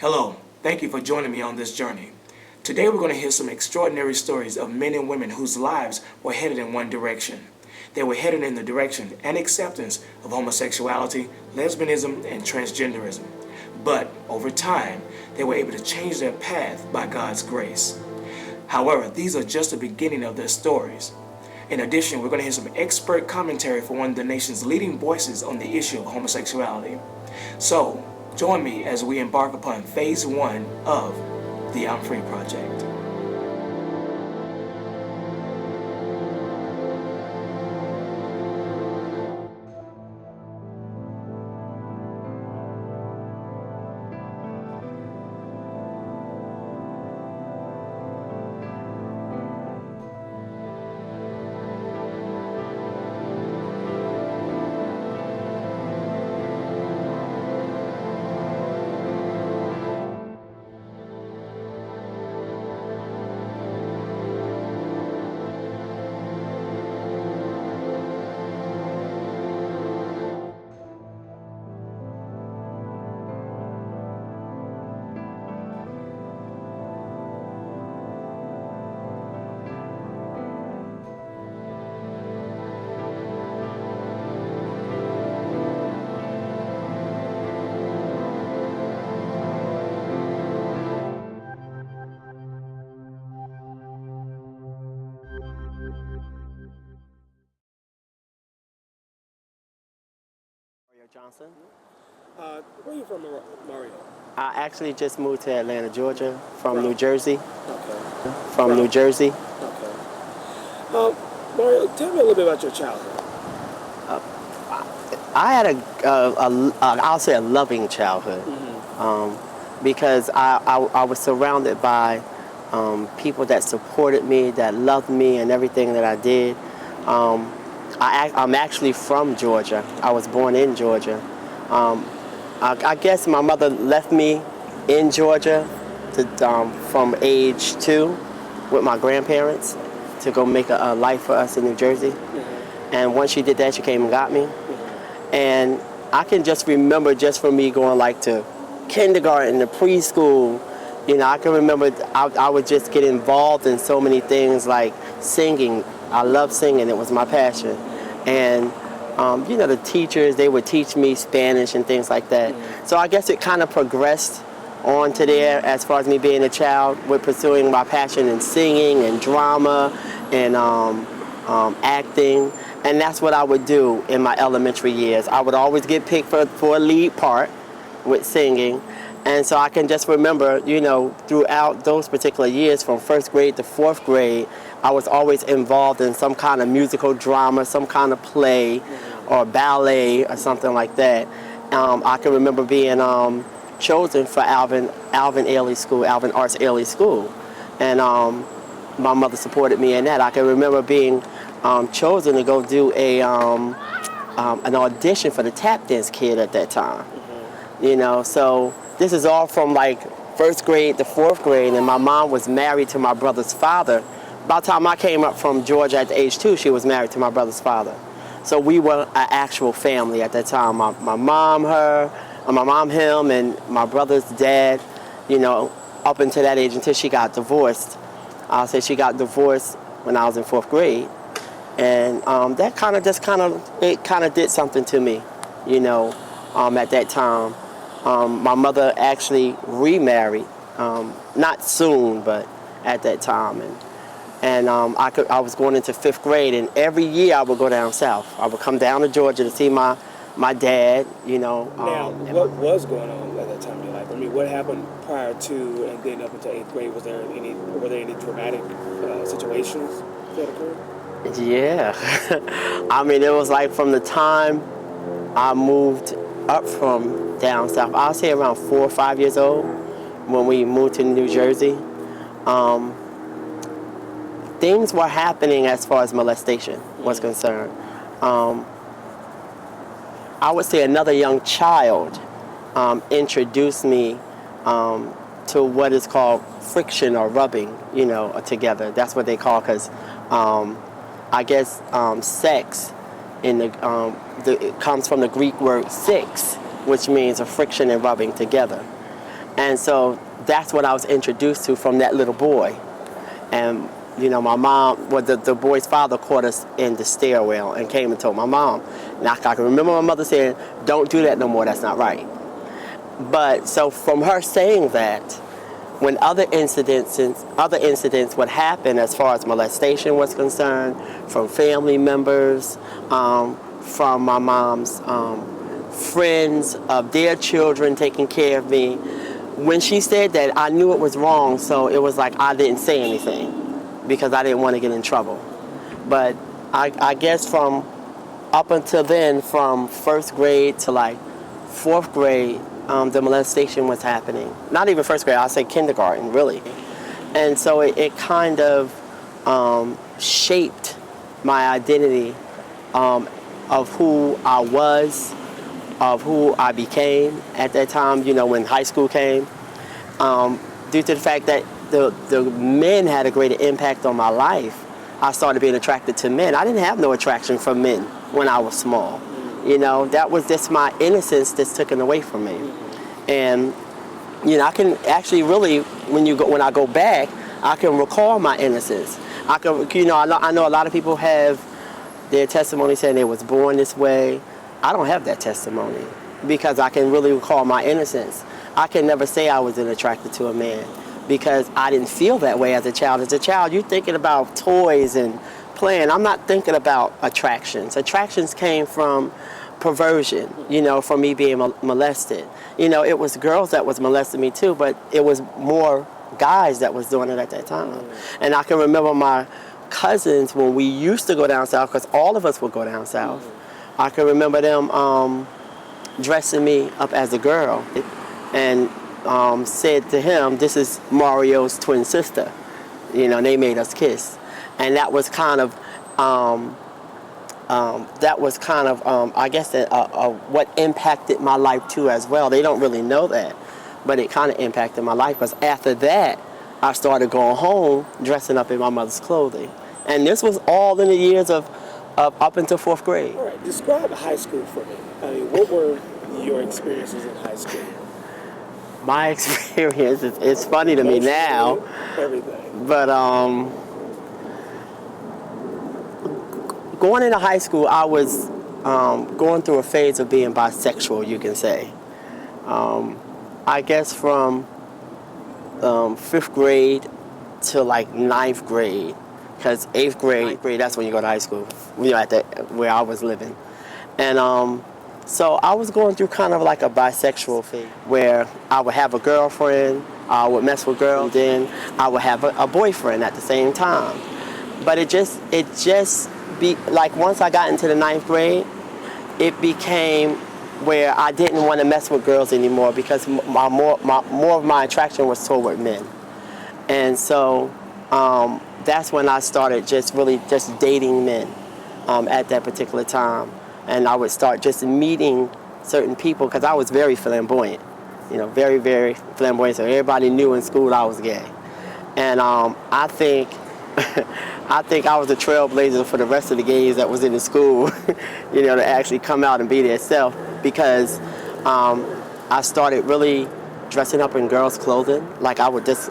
Hello, thank you for joining me on this journey. Today we're going to hear some extraordinary stories of men and women whose lives were headed in one direction. They were headed in the direction and acceptance of homosexuality, lesbianism, and transgenderism. But over time, they were able to change their path by God's grace. However, these are just the beginning of their stories. In addition, we're going to hear some expert commentary from one of the nation's leading voices on the issue of homosexuality. So, join me as we embark upon phase 1 of the I'm Free Project. Johnson. Where are you from, Mario? I actually just moved to Atlanta, Georgia, from New Jersey. Okay. From New Jersey. Okay. Mario, tell me a little bit about your childhood. I had I'll say a loving childhood, because I was surrounded by people that supported me, that loved me, and everything that I did. I'm actually from Georgia. I was born in Georgia. I guess my mother left me in Georgia from age 2 with my grandparents to go make a life for us in New Jersey. And once she did that, she came and got me. And I can just remember just from me going like to kindergarten, to preschool, you know, I can remember I would just get involved in so many things like singing. I love singing, it was my passion. And you know, the teachers, they would teach me Spanish and things like that. So I guess it kind of progressed on to there as far as me being a child with pursuing my passion in singing and drama and acting. And that's what I would do in my elementary years. I would always get picked for a lead part with singing. And so I can just remember, you know, throughout those particular years from 1st grade to 4th grade, I was always involved in some kind of musical drama, some kind of play or ballet or something like that. I can remember being chosen for Alvin Arts Ailey School. And my mother supported me in that. I can remember being chosen to go do an audition for the tap dance kid at that time. You know, so this is all from like 1st grade to 4th grade, and my mom was married to my brother's father. By the time I came up from Georgia at age 2, she was married to my brother's father. So we were an actual family at that time. My mom, him, and my brother's dad, you know, up until that age until she got divorced. I'll say she got divorced when I was in 4th grade. And that kind of did something to me, you know, at that time. My mother actually remarried, not soon, but at that time. And I was going into 5th grade, and every year I would go down south. I would come down to Georgia to see my dad, you know. Now, what was going on at that time in your life? I mean, what happened prior to and then up until 8th grade? Were there any dramatic situations that occurred? Yeah. I mean, it was like from the time I moved up from down south, I'll say around 4 or 5 years old, when we moved to New Jersey. Things were happening as far as molestation was concerned. I would say another young child introduced me to what is called friction or rubbing, you know, together. That's what they call, because I guess sex it comes from the Greek word sex, which means a friction and rubbing together. And so that's what I was introduced to from that little boy. And, you know, my mom, well, the boy's father caught us in the stairwell and came and told my mom. And I can remember my mother saying, don't do that no more, that's not right. But so from her saying that, when other incidents would happen as far as molestation was concerned, from family members, from my mom's friends of their children taking care of me, when she said that, I knew it was wrong, so it was like I didn't say anything because I didn't want to get in trouble. But I guess from up until then, from first grade to like fourth grade, the molestation was happening. Not even first grade, I'd say kindergarten, really. And so it kind of shaped my identity of who I was, of who I became at that time, you know, when high school came, due to the fact that the men had a greater impact on my life. I started being attracted to men. I didn't have no attraction for men when I was small. You know, that was just my innocence that's taken away from me. And, you know, I can actually really, when I go back, I can recall my innocence. I can, you know, I know a lot of people have their testimony saying they was born this way. I don't have that testimony because I can really recall my innocence. I can never say I wasn't attracted to a man because I didn't feel that way as a child. As a child, you're thinking about toys and playing. I'm not thinking about attractions. Attractions came from perversion, you know, from me being molested. You know, it was girls that was molesting me too, but it was more guys that was doing it at that time. And I can remember my cousins when we used to go down south, because all of us would go down south. I can remember them dressing me up as a girl and said to him, this is Mario's twin sister. You know, and they made us kiss. And that was kind of, I guess, what impacted my life too as well. They don't really know that, but it kind of impacted my life because after that, I started going home dressing up in my mother's clothing. And this was all in the years of up until fourth grade. All right, describe high school for me. I mean, what were your experiences in high school? My experience, it's funny to me now. Everything. But going into high school, I was going through a phase of being bisexual, you can say. I guess from 5th grade to like 9th grade, because 8th grade, that's when you go to high school, you know, where I was living. And so I was going through kind of like a bisexual phase where I would have a girlfriend, I would mess with girls, then I would have a boyfriend at the same time. But it just be like once I got into the 9th grade, it became where I didn't want to mess with girls anymore because more of my attraction was toward men. And so that's when I started just dating men at that particular time. And I would start just meeting certain people because I was very flamboyant, you know, very, very flamboyant. So everybody knew in school I was gay. And I think I was a trailblazer for the rest of the gays that was in the school, you know, to actually come out and be their self because I started really dressing up in girls' clothing. Like I would just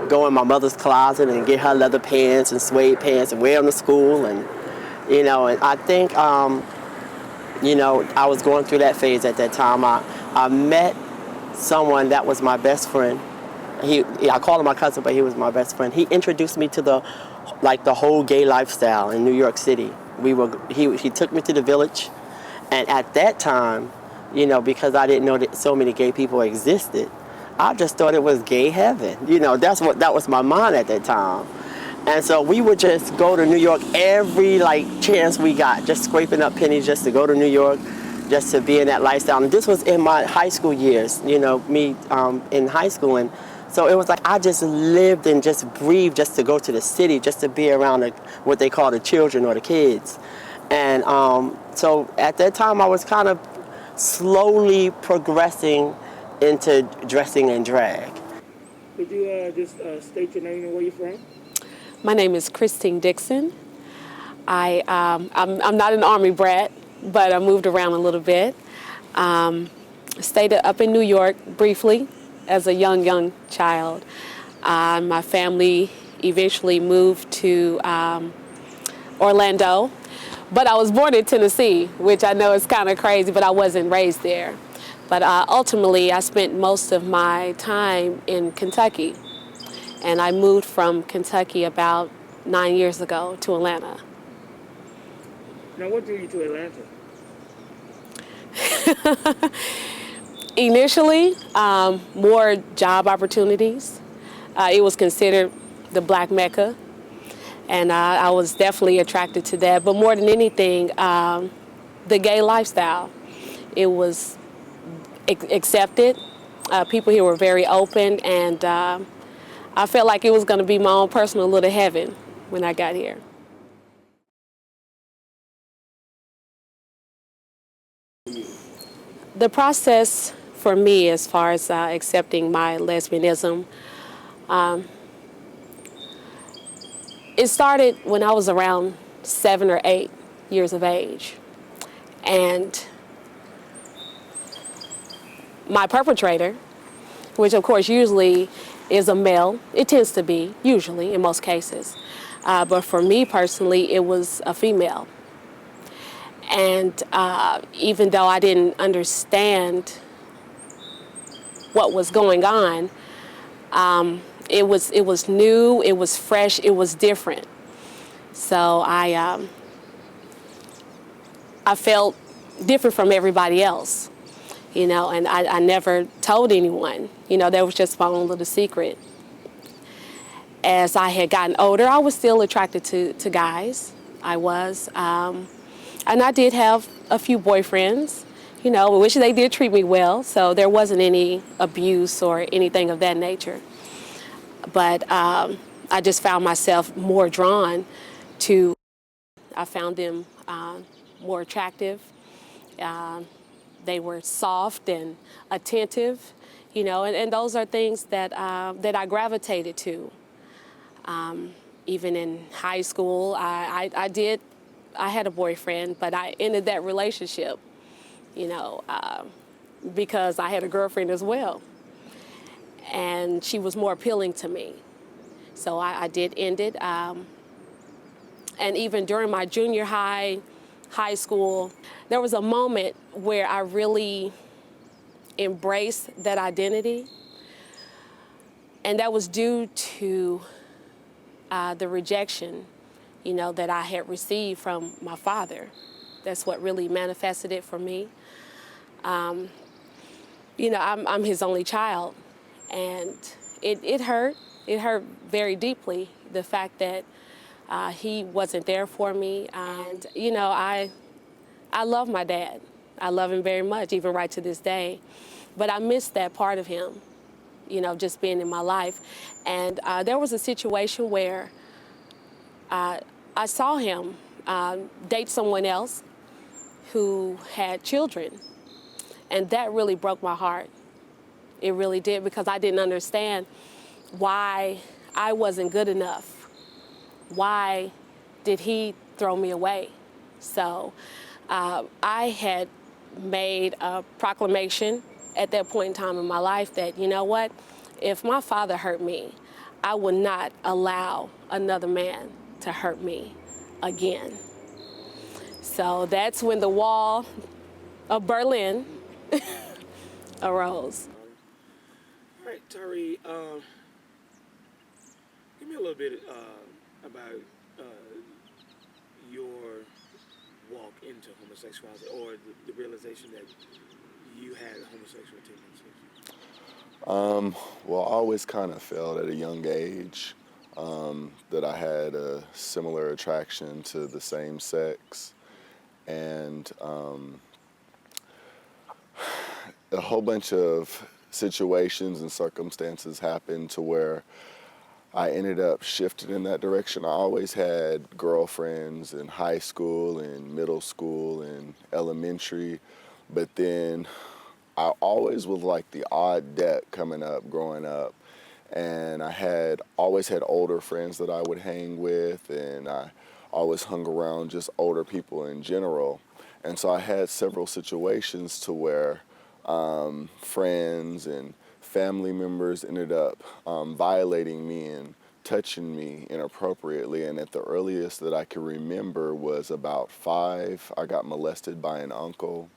go in my mother's closet and get her leather pants and suede pants and wear them to school. And, you know, and I think, you know, I was going through that phase at that time. I met someone that was my best friend. I call him my cousin, but he was my best friend. He introduced me to the whole gay lifestyle in New York City. He took me to the Village, and at that time, you know, because I didn't know that so many gay people existed, I just thought it was gay heaven. You know, that was my mind at that time. And so we would just go to New York every chance we got, just scraping up pennies just to go to New York, just to be in that lifestyle. And this was in my high school years, you know, me in high school. And so it was like I just lived and just breathed just to go to the city, just to be around what they call the children or the kids. And so at that time I was kind of slowly progressing into dressing in drag. Could you just state your name and where you're from? My name is Christine DIXON. I'm not an Army brat, but I moved around a little bit. Stayed up in New York briefly as a young child. My family eventually moved to Orlando, but I was born in Tennessee, which I know is kind of crazy, but I wasn't raised there. But ultimately, I spent most of my time in Kentucky, and I moved from Kentucky about 9 years ago to Atlanta. Now, what drew you to Atlanta? Initially, more job opportunities. It was considered the Black Mecca, and I was definitely attracted to that. But more than anything, the gay lifestyle. It was accepted. People here were very open, and I felt like it was going to be my own personal little heaven when I got here. The process for me, as far as accepting my lesbianism, it started when I was around 7 or 8 years of age. And my perpetrator, which of course usually is a male, it tends to be, usually, in most cases. But for me personally, it was a female. And even though I didn't understand what was going on, it was new, it was fresh, it was different. So I felt different from everybody else, you know, and I never told anyone. You know, that was just my own little secret. As I had gotten older, I was still attracted to guys. I was. And I did have a few boyfriends, you know, which they did treat me well, so there wasn't any abuse or anything of that nature. But I just found myself more drawn to, I found them more attractive. They were soft and attentive, you know, and those are things that I gravitated to. Even in high school, I had a boyfriend, but I ended that relationship, you know, because I had a girlfriend as well. And she was more appealing to me. So I did end it. And even during my junior high school, there was a moment where I really embraced that identity. And that was due to the rejection, you know, that I had received from my father. That's what really manifested it for me. You know, I'm his only child, and it hurt. It hurt very deeply, the fact that he wasn't there for me. And, you know, I love my dad. I love him very much, even right to this day. But I miss that part of him, you know, just being in my life. And there was a situation where I saw him date someone else who had children, and that really broke my heart. It really did, because I didn't understand why I wasn't good enough. Why did he throw me away? So I had made a proclamation at that point in time in my life that, you know what, if my father hurt me, I would not allow another man to hurt me again. So that's when the wall of Berlin arose. All right, TYREE, give me a little bit about your walk into homosexuality, or the realization that you had homosexual tendencies. Well, I always kind of felt at a young age that I had a similar attraction to the same sex, and a whole bunch of situations and circumstances happened to where I ended up shifting in that direction. I always had girlfriends in high school and middle school and elementary, but then I always was like the odd duck coming up, growing up. And I always had older friends that I would hang with, and I always hung around just older people in general. And so I had several situations to where friends and family members ended up violating me and touching me inappropriately. And at the earliest that I can remember was about 5. I got molested by an uncle.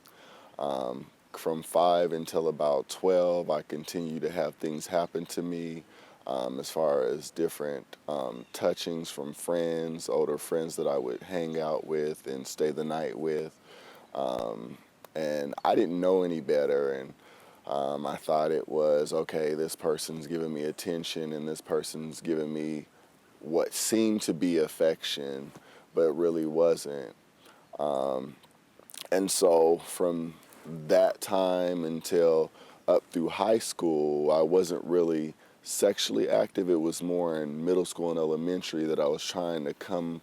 From 5 until about 12, I continued to have things happen to me, as far as different touchings from friends, older friends that I would hang out with and stay the night with. And I didn't know any better, and I thought it was, okay, this person's giving me attention and this person's giving me what seemed to be affection, but really wasn't. And so from that time until up through high school, I wasn't really sexually active. It was more in middle school and elementary that I was trying to come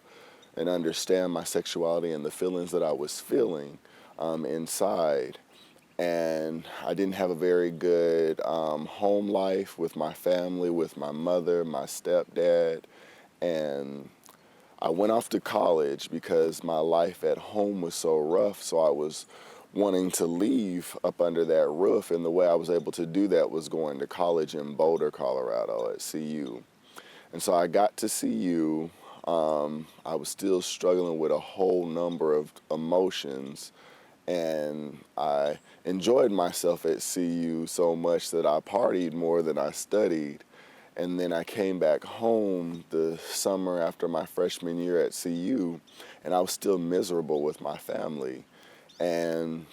and understand my sexuality and the feelings that I was feeling inside. And I didn't have a very good home life with my family, with my mother, my stepdad, and I went off to college because my life at home was so rough, so I was wanting to leave up under that roof, and the way I was able to do that was going to college in Boulder, Colorado at CU. And so I got to CU. I was still struggling with a whole number of emotions, and I enjoyed myself at CU so much that I partied more than I studied. And then I came back home the summer after my freshman year at CU, and I was still miserable with my family. And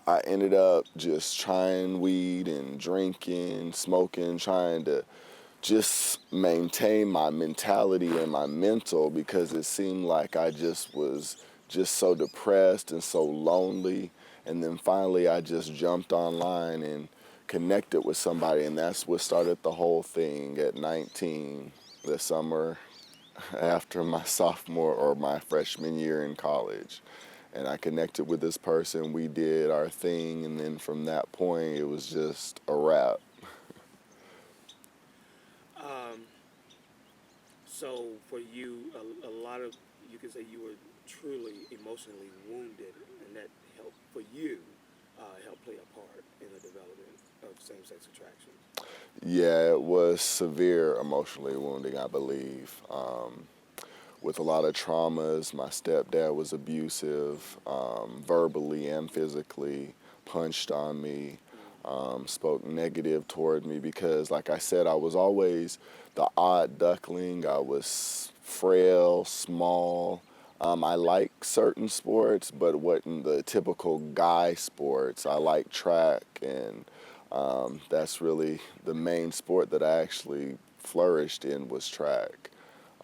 I ended up just trying weed and drinking, smoking, trying to just maintain my mentality and my mental, because it seemed like I just was just so depressed and so lonely. And then finally I just jumped online and connected with somebody, and that's what started the whole thing at 19, the summer after my sophomore or my freshman year in college. And I connected with this person, we did our thing, and then from that point it was just a wrap. So for you, a lot of, you could say you were truly emotionally wounded, and that helped for you, help play a part in the development of same-sex attraction. Yeah, it was severe emotionally wounding, I believe. With a lot of traumas, my stepdad was abusive, verbally and physically, punched on me, spoke negative toward me because, like I said, I was always the odd duckling. I was frail, small. I like certain sports, but wasn't the typical guy sports. I like track, and that's really the main sport that I actually flourished in was track.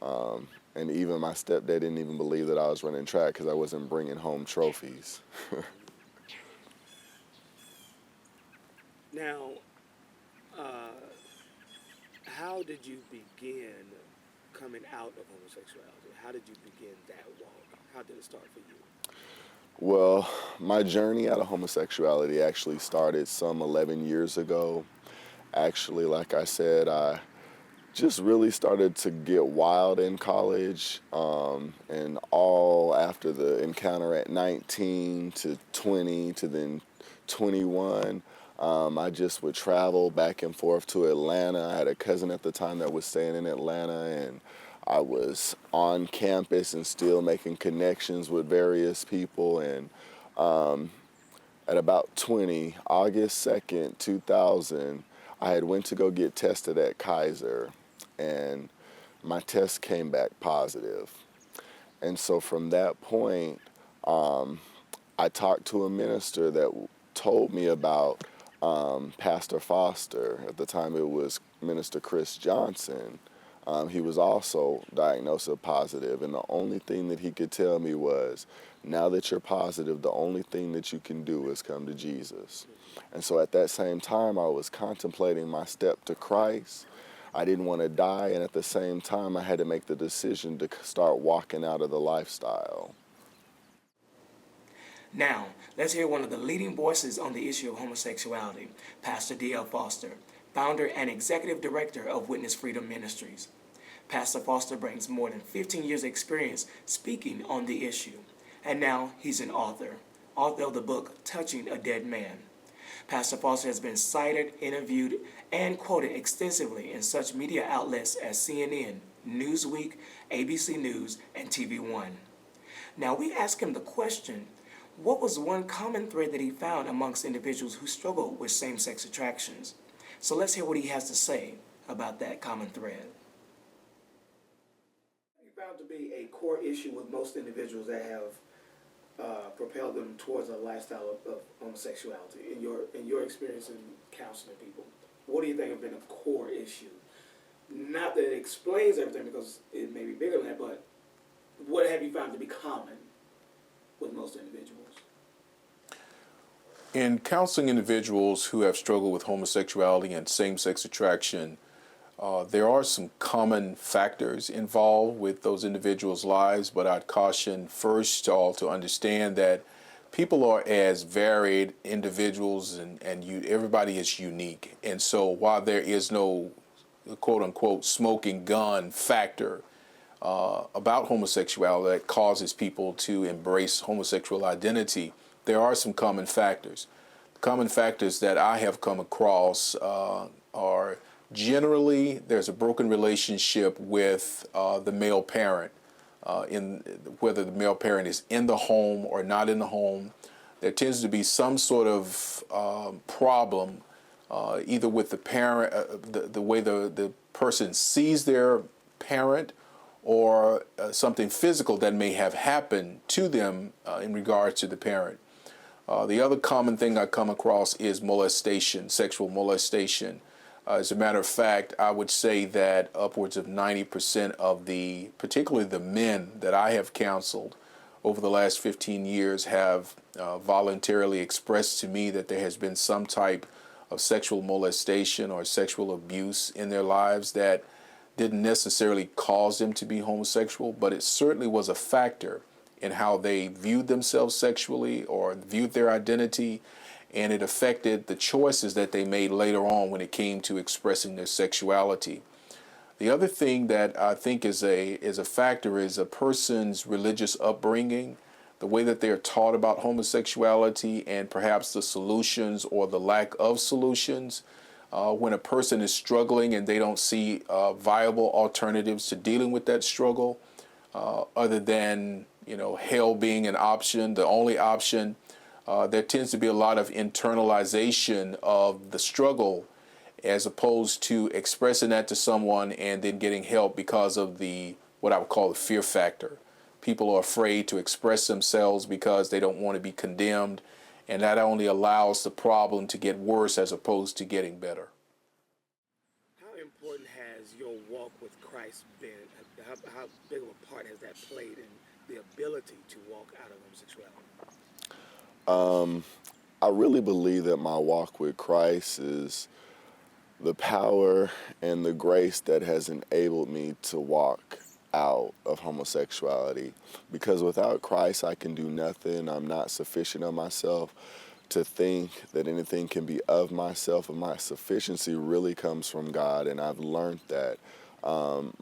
And even my stepdad didn't even believe that I was running track because I wasn't bringing home trophies. Now, how did you begin coming out of homosexuality? How did you begin that walk? How did it start for you? Well, my journey out of homosexuality actually started some 11 years ago. Actually, like I said, I just really started to get wild in college, and all after the encounter at 19 to 20 to then 21. I just would travel back and forth to Atlanta. I had a cousin at the time that was staying in Atlanta, and I was on campus and still making connections with various people. And at about 20, August 2nd, 2000, I had went to go get tested at Kaiser, and my test came back positive. And so from that point, I talked to a minister that told me about Pastor Foster. At the time it was Minister Chris Johnson. He was also diagnosed as positive, and the only thing that he could tell me was, now that you're positive, the only thing that you can do is come to Jesus. And so at that same time, I was contemplating my step to Christ. I didn't want to die, and at the same time, I had to make the decision to start walking out of the lifestyle. Now, let's hear one of the leading voices on the issue of homosexuality, Pastor D.L. Foster, founder and executive director of Witness Freedom Ministries. Pastor Foster brings more than 15 years' experience speaking on the issue, and now he's an author of the book Touching a Dead Man. Pastor Foster has been cited, interviewed, and quoted extensively in such media outlets as CNN, Newsweek, ABC News, and TV One. Now, we asked him the question, what was one common thread that he found amongst individuals who struggle with same-sex attractions? So let's hear what he has to say about that common thread. You found to be a core issue with most individuals that have propelled them towards a lifestyle of homosexuality. In your experience in counseling people, what do you think have been a core issue? Not that it explains everything, because it may be bigger than that, but what have you found to be common with most individuals? In counseling individuals who have struggled with homosexuality and same-sex attraction, there are some common factors involved with those individuals' lives, but I'd caution first all to understand that people are as varied individuals, and everybody is unique. And so while there is no quote-unquote smoking gun factor about homosexuality that causes people to embrace homosexual identity, there are some common factors. Common factors that I have come across are generally there's a broken relationship with the male parent, whether the male parent is in the home or not in the home. There tends to be some sort of problem either with the parent, the way the person sees their parent, or something physical that may have happened to them in regards to the parent. The other common thing I come across is molestation, sexual molestation. As a matter of fact, I would say that upwards of 90% of particularly the men that I have counseled over the last 15 years have voluntarily expressed to me that there has been some type of sexual molestation or sexual abuse in their lives that didn't necessarily cause them to be homosexual, but it certainly was a factor in how they viewed themselves sexually or viewed their identity, and it affected the choices that they made later on when it came to expressing their sexuality. The other thing that I think is a factor is a person's religious upbringing, the way that they're taught about homosexuality, and perhaps the solutions or the lack of solutions. When a person is struggling and they don't see viable alternatives to dealing with that struggle, other than hell being an option, the only option, there tends to be a lot of internalization of the struggle, as opposed to expressing that to someone and then getting help because of what I would call the fear factor. People are afraid to express themselves because they don't want to be condemned, and that only allows the problem to get worse as opposed to getting better. How important has your walk with Christ been? How big of a part has that played in the ability to walk out of homosexuality? I really believe that my walk with Christ is the power and the grace that has enabled me to walk out of homosexuality. Because without Christ, I can do nothing. I'm not sufficient of myself to think that anything can be of myself, and my sufficiency really comes from God, and I've learned that.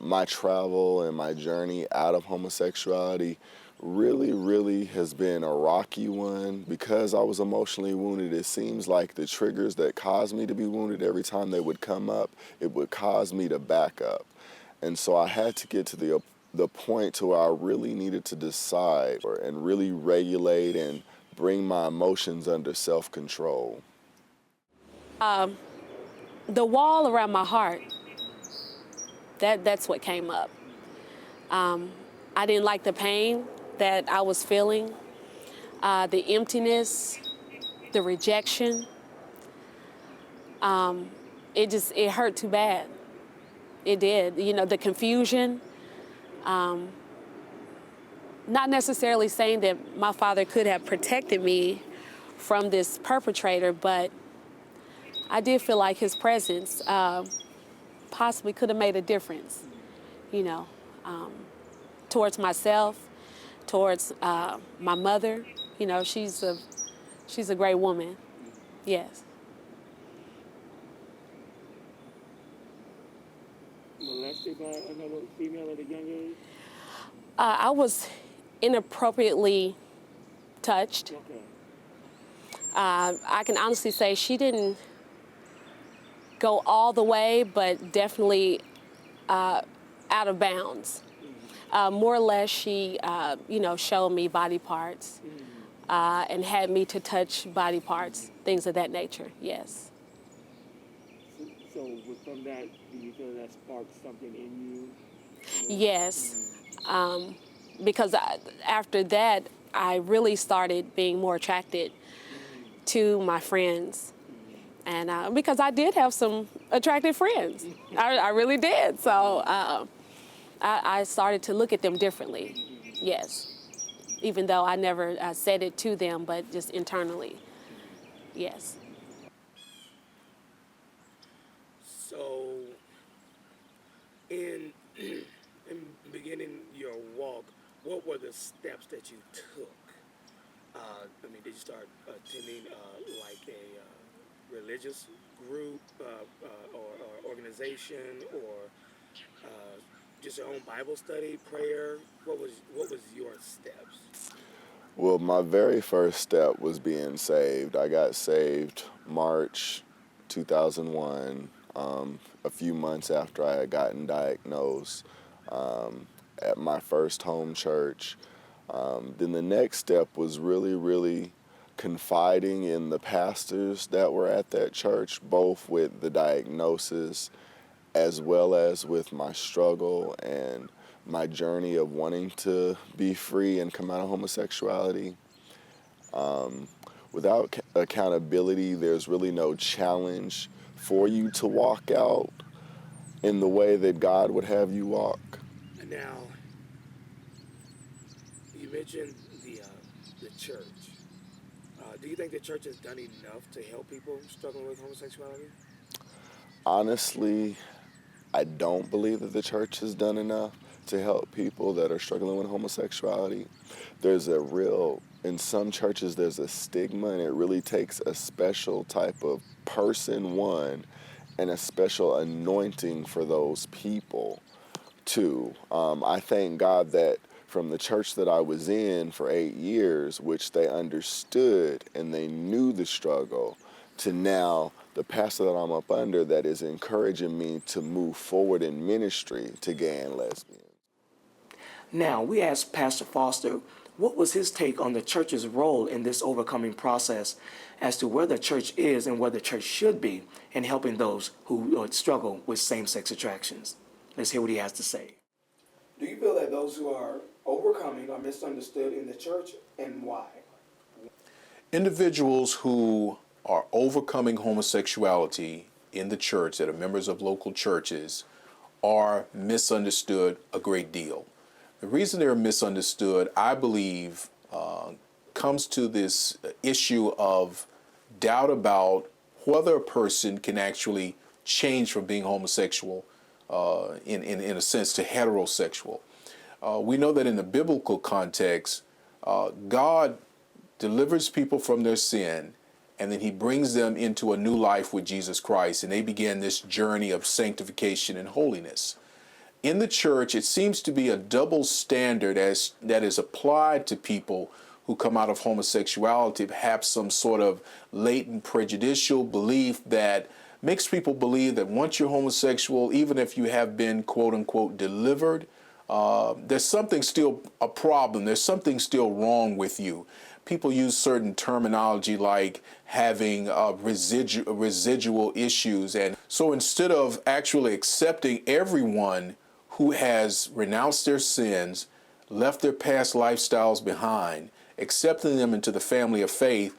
My travel and my journey out of homosexuality really has been a rocky one. Because I was emotionally wounded, it seems like the triggers that caused me to be wounded, every time they would come up, it would cause me to back up. And so I had to get to the point to where I really needed to decide and really regulate and bring my emotions under self-control. The wall around my heart, that's what came up. I didn't like the pain that I was feeling, the emptiness, the rejection. It hurt too bad. It did. The confusion. Not necessarily saying that my father could have protected me from this perpetrator, but I did feel like his presence possibly could have made a difference, towards myself, towards my mother. She's a great woman. Yes. Molested by another female at a young age? I was inappropriately touched. Okay. I can honestly say she didn't go all the way, but definitely out of bounds. More or less, she, showed me body parts and had me to touch body parts, things of that nature, yes. So from that, do you feel that sparked something in you? Yes, because after that, I really started being more attracted to my friends. And because I did have some attractive friends, I really did. So I started to look at them differently, yes. Even though I never said it to them, but just internally, yes. So, in beginning your walk, what were the steps that you took? Did you start attending like a religious group or organization, or just your own Bible study, prayer? What was your steps? Well, my very first step was being saved. I got saved March 2001, a few months after I had gotten diagnosed, at my first home church. Then the next step was really confiding in the pastors that were at that church, both with the diagnosis as well as with my struggle and my journey of wanting to be free and come out of homosexuality. Without accountability, there's really no challenge for you to walk out in the way that God would have you walk. Now, you mentioned the church. Do you think the church has done enough to help people struggling with homosexuality? Honestly, I don't believe that the church has done enough to help people that are struggling with homosexuality. In some churches, there's a stigma, and it really takes a special type of person, one, and a special anointing for those people, two. I thank God that from the church that I was in for 8 years, which they understood and they knew the struggle, to now the pastor that I'm up under that is encouraging me to move forward in ministry to gay and lesbian. Now, we asked Pastor Foster what was his take on the church's role in this overcoming process, as to where the church is and where the church should be in helping those who struggle with same-sex attractions. Let's hear what he has to say. Do you feel that those who are overcoming are misunderstood in the church, and why? Individuals who are overcoming homosexuality in the church, that are members of local churches, are misunderstood a great deal. The reason they're misunderstood, I believe, comes to this issue of doubt about whether a person can actually change from being homosexual in a sense to heterosexual. We know that in the biblical context, God delivers people from their sin, and then he brings them into a new life with Jesus Christ, and they begin this journey of sanctification and holiness. In the church, it seems to be a double standard that is applied to people who come out of homosexuality, perhaps some sort of latent prejudicial belief that makes people believe that once you're homosexual, even if you have been quote unquote delivered, there's something still a problem. There's something still wrong with you. People use certain terminology like having residual issues. And so instead of actually accepting everyone who has renounced their sins, left their past lifestyles behind, accepting them into the family of faith,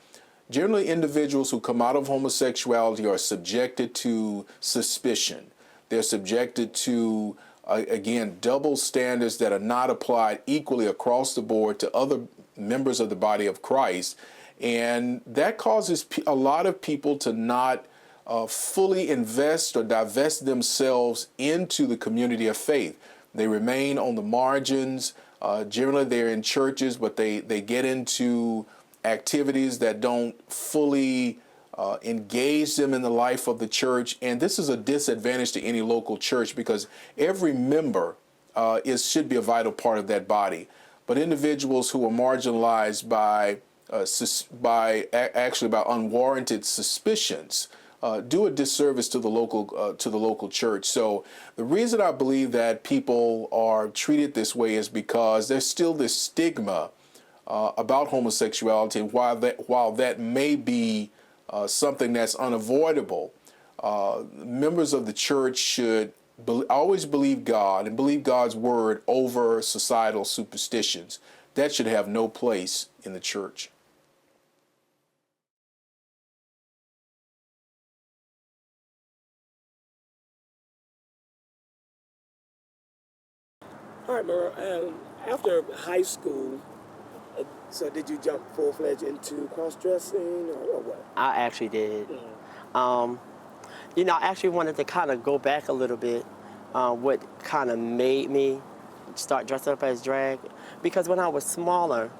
generally individuals who come out of homosexuality are subjected to suspicion. They're subjected to, again, double standards that are not applied equally across the board to other members of the body of Christ. And that causes a lot of people to not fully invest or divest themselves into the community of faith. They remain on the margins. Generally, they're in churches, but they get into activities that don't fully engage them in the life of the church. And this is a disadvantage to any local church, because every member should be a vital part of that body. But individuals who are marginalized by actually by unwarranted suspicions, do a disservice to the local church. So the reason I believe that people are treated this way is because there's still this stigma about homosexuality, and while that may be something that's unavoidable, members of the church should always believe God and believe God's word over societal superstitions. That should have no place in the church. All right, Mara. After high school, so did you jump full-fledged into cross-dressing or what? I actually did. I actually wanted to kind of go back a little bit, what kind of made me start dressing up as drag. Because when I was smaller,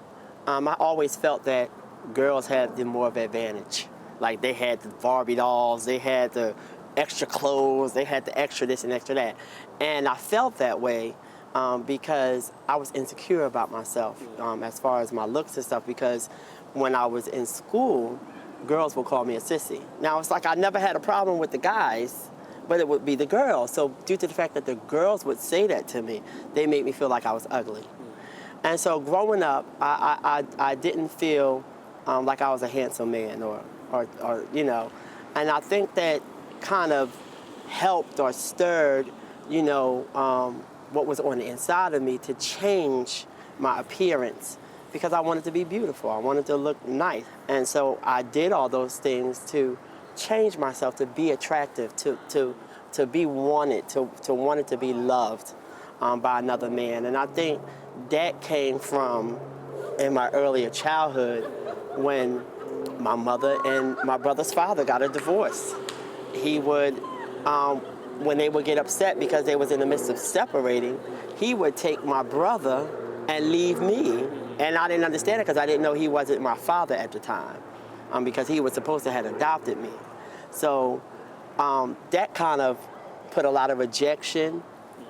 I always felt that girls had the more of advantage. Like they had the Barbie dolls, they had the extra clothes, they had the extra this and extra that. And I felt that way because I was insecure about myself as far as my looks and stuff, because when I was in school, girls would call me a sissy. Now, it's like I never had a problem with the guys, but it would be the girls. So due to the fact that the girls would say that to me, they made me feel like I was ugly. And so growing up, I didn't feel like I was a handsome man or and I think that kind of helped or stirred, what was on the inside of me to change my appearance, because I wanted to be beautiful. I wanted to look nice. And so I did all those things to change myself, to be attractive, to be wanted, to want it to be loved by another man. And I think that came from in my earlier childhood when my mother and my brother's father got a divorce. He would, when they would get upset because they was in the midst of separating, he would take my brother and leave me. And I didn't understand it because I didn't know he wasn't my father at the time, because he was supposed to have adopted me. So that kind of put a lot of rejection,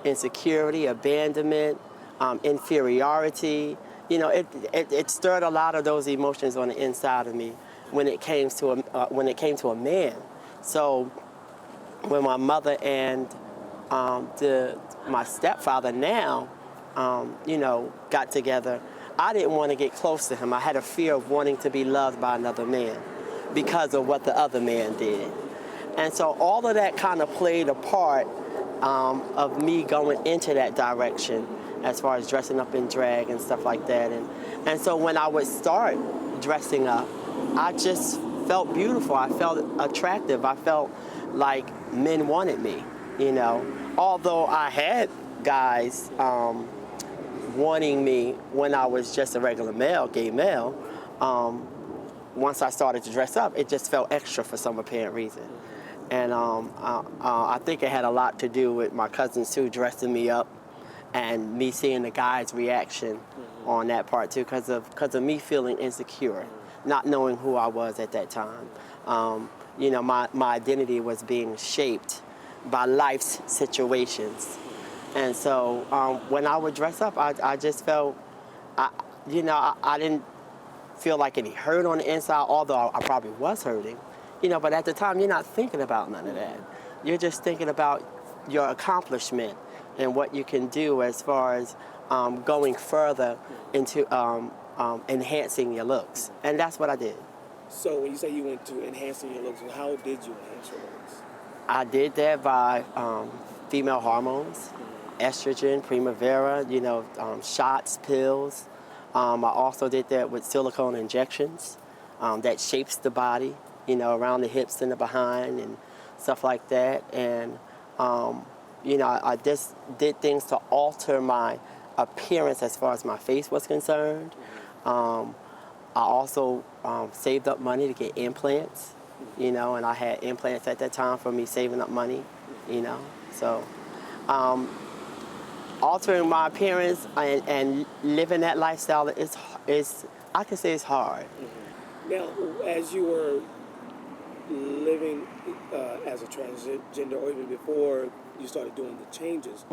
insecurity, abandonment, inferiority. It stirred a lot of those emotions on the inside of me when it came to a man. So when my mother and my stepfather now, got together, I didn't want to get close to him. I had a fear of wanting to be loved by another man because of what the other man did. And so all of that kind of played a part of me going into that direction as far as dressing up in drag and stuff like that. And so when I would start dressing up, I just felt beautiful. I felt attractive. I felt like men wanted me, Although I had guys wanting me when I was just a regular male, gay male, once I started to dress up, it just felt extra for some apparent reason. And I think it had a lot to do with my cousins too, dressing me up, and me seeing the guys' reaction on that part too, because of me feeling insecure, not knowing who I was at that time. My identity was being shaped by life's situations. And so when I would dress up, I just felt, I didn't feel like any hurt on the inside, although I probably was hurting, but at the time you're not thinking about none of that. You're just thinking about your accomplishment and what you can do as far as going further into enhancing your looks. And that's what I did. So when you say you went to enhancing your looks, how did you enhance your looks? I did that by female hormones, estrogen, Primavera, shots, pills. I also did that with silicone injections that shapes the body, around the hips and the behind and stuff like that. And, I just did things to alter my appearance as far as my face was concerned. I also saved up money to get implants, and I had implants at that time for me saving up money, So altering my appearance and living that lifestyle is I can say it's hard. Now, as you were living as a transgender, or even before you started doing the changes,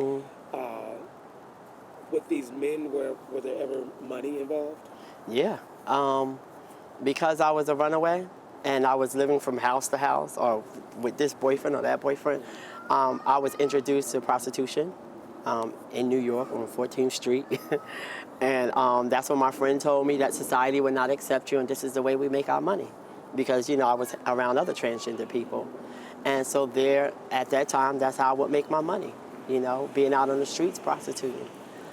with these men, were there ever money involved? Yeah. because I was a runaway and I was living from house to house or with this boyfriend or that boyfriend, I was introduced to prostitution in New York on 14th Street. And that's when my friend told me that society would not accept you and this is the way we make our money. Because, you know, I was around other transgender people. And so there, at that time, that's how I would make my money, you know, being out on the streets prostituting.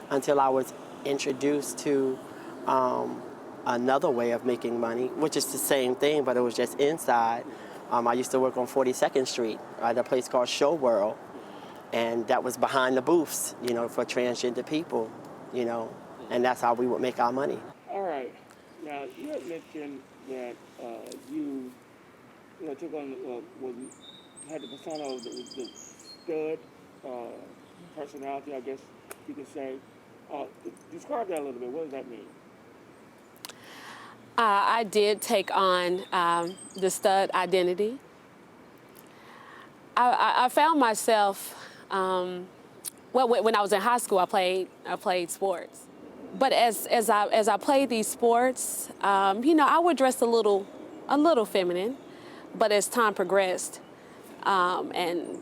Until I was introduced to another way of making money, which is the same thing, but it was just inside. I used to work on 42nd Street at a place called Show World, and that was behind the booths, you know, for transgender people, you know, and that's how we would make our money. All right. Now, you had mentioned that you took on, had the persona of the stud personality, I guess you could say. Describe that a little bit. What does that mean? I did take on the stud identity. I found myself, when I was in high school, I played sports. But as I played these sports, you know, I would dress a little feminine. But as time progressed, and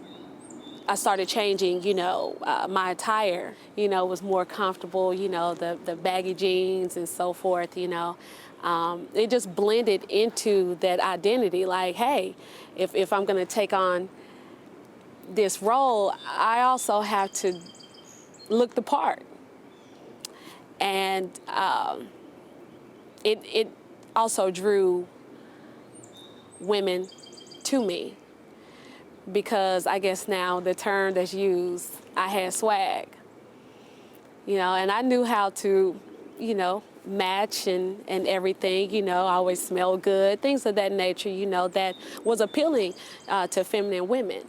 I started changing, you know, my attire, you know, was more comfortable, you know, the baggy jeans and so forth, you know. It just blended into that identity, like, hey, if I'm gonna take on this role, I also have to look the part. And it also drew women to me, because I guess now the term that's used, I had swag, you know, and I knew how to, you know, match and everything, you know, I always smelled good, things of that nature, you know, that was appealing to feminine women.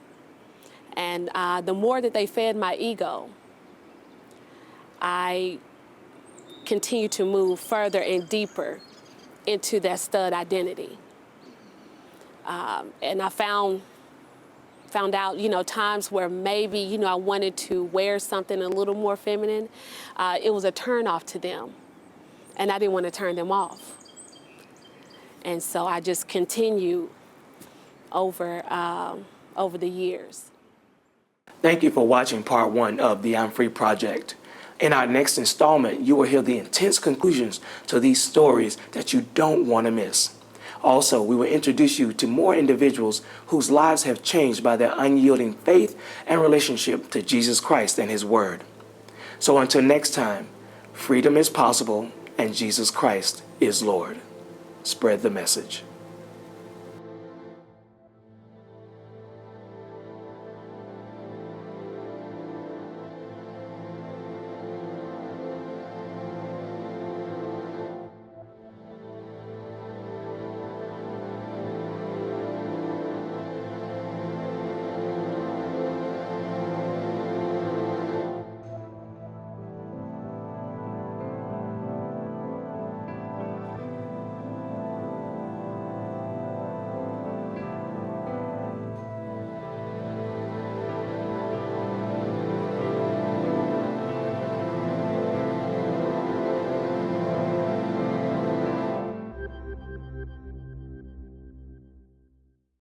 And the more that they fed my ego, I continued to move further and deeper into that stud identity. And I found out, you know, times where maybe, you know, I wanted to wear something a little more feminine. It was a turnoff to them, and I didn't want to turn them off. And so I just continued over the years. Thank you for watching part 1 of the I'm Free Project. In our next installment, you will hear the intense conclusions to these stories that you don't want to miss. Also, we will introduce you to more individuals whose lives have changed by their unyielding faith and relationship to Jesus Christ and His Word. So until next time, freedom is possible and Jesus Christ is Lord. Spread the message.